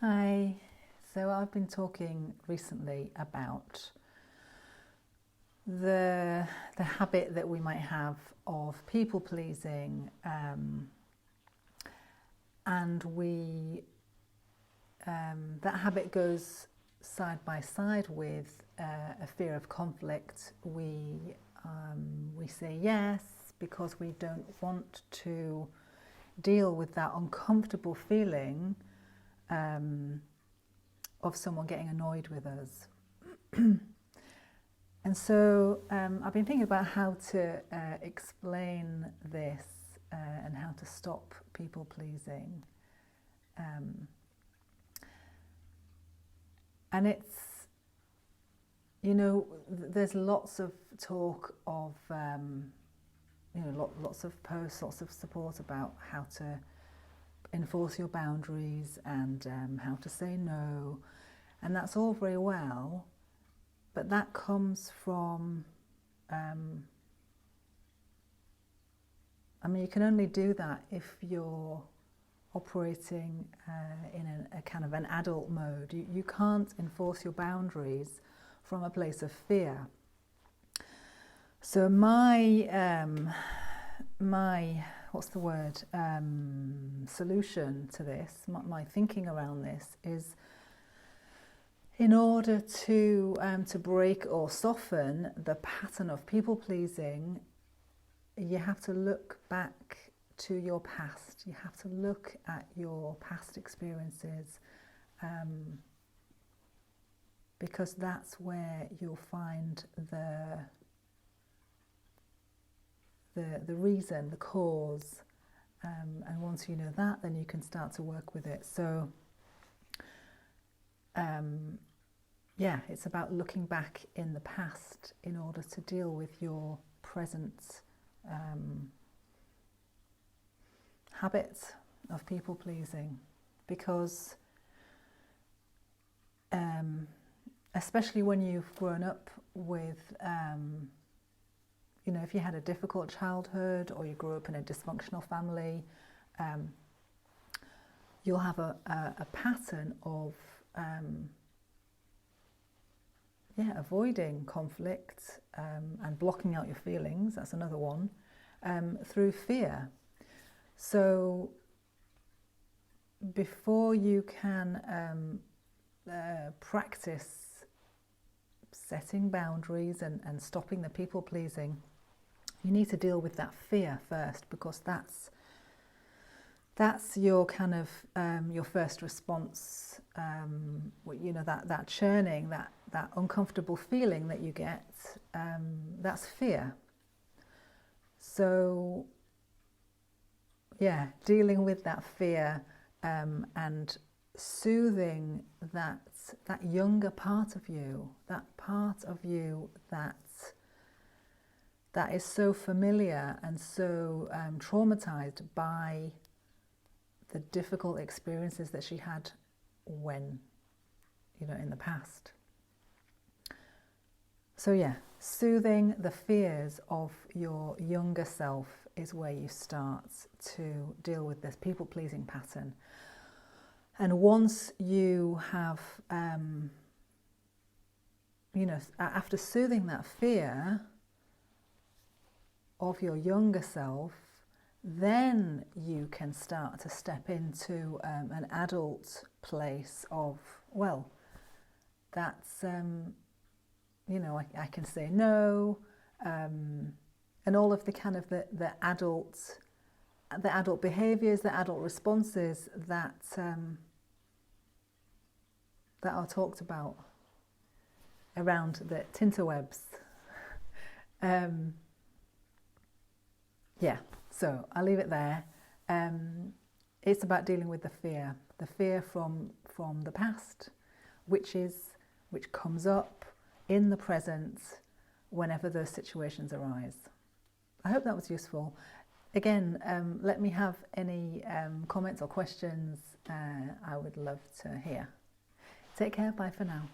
Hi. So I've been talking recently about the habit that we might have of people pleasing, and that habit goes side by side with a fear of conflict. We say yes because we don't want to deal with that uncomfortable feeling of someone getting annoyed with us. And so I've been thinking about how to explain this and how to stop people pleasing. And it's, there's lots of talk of, lots of posts, lots of support about how to enforce your boundaries and how to say no. And that's all very well, but that comes from, you can only do that if you're operating in a kind of an adult mode. You can't enforce your boundaries from a place of fear. So my solution to this, my thinking around this is, in order to break or soften the pattern of people pleasing, you have to look back to your past. You have to look at your past experiences, because that's where you'll find the reason, the cause, and once you know that, then you can start to work with it. So it's about looking back in the past in order to deal with your present habits of people pleasing, because especially when you've grown up with if you had a difficult childhood or you grew up in a dysfunctional family, you'll have a pattern of avoiding conflict and blocking out your feelings. That's another one, through fear. So before you can practice setting boundaries and stopping the people pleasing, you need to deal with that fear first, because that's your kind of your first response. That churning, that uncomfortable feeling that you get, that's fear. So dealing with that fear and soothing that younger part of you, that part of you that is so familiar and so traumatized by the difficult experiences that she had when, in the past. So soothing the fears of your younger self is where you start to deal with this people-pleasing pattern. And once you have, after soothing that fear of your younger self, then you can start to step into an adult place of, that's, I can say no, and all of the kind of the adult behaviours, the adult responses that are talked about around the tinterwebs. So I'll leave it there. It's about dealing with the fear from the past, which comes up in the present whenever those situations arise. I hope that was useful. Again, let me have any comments or questions. I would love to hear. Take care. Bye for now.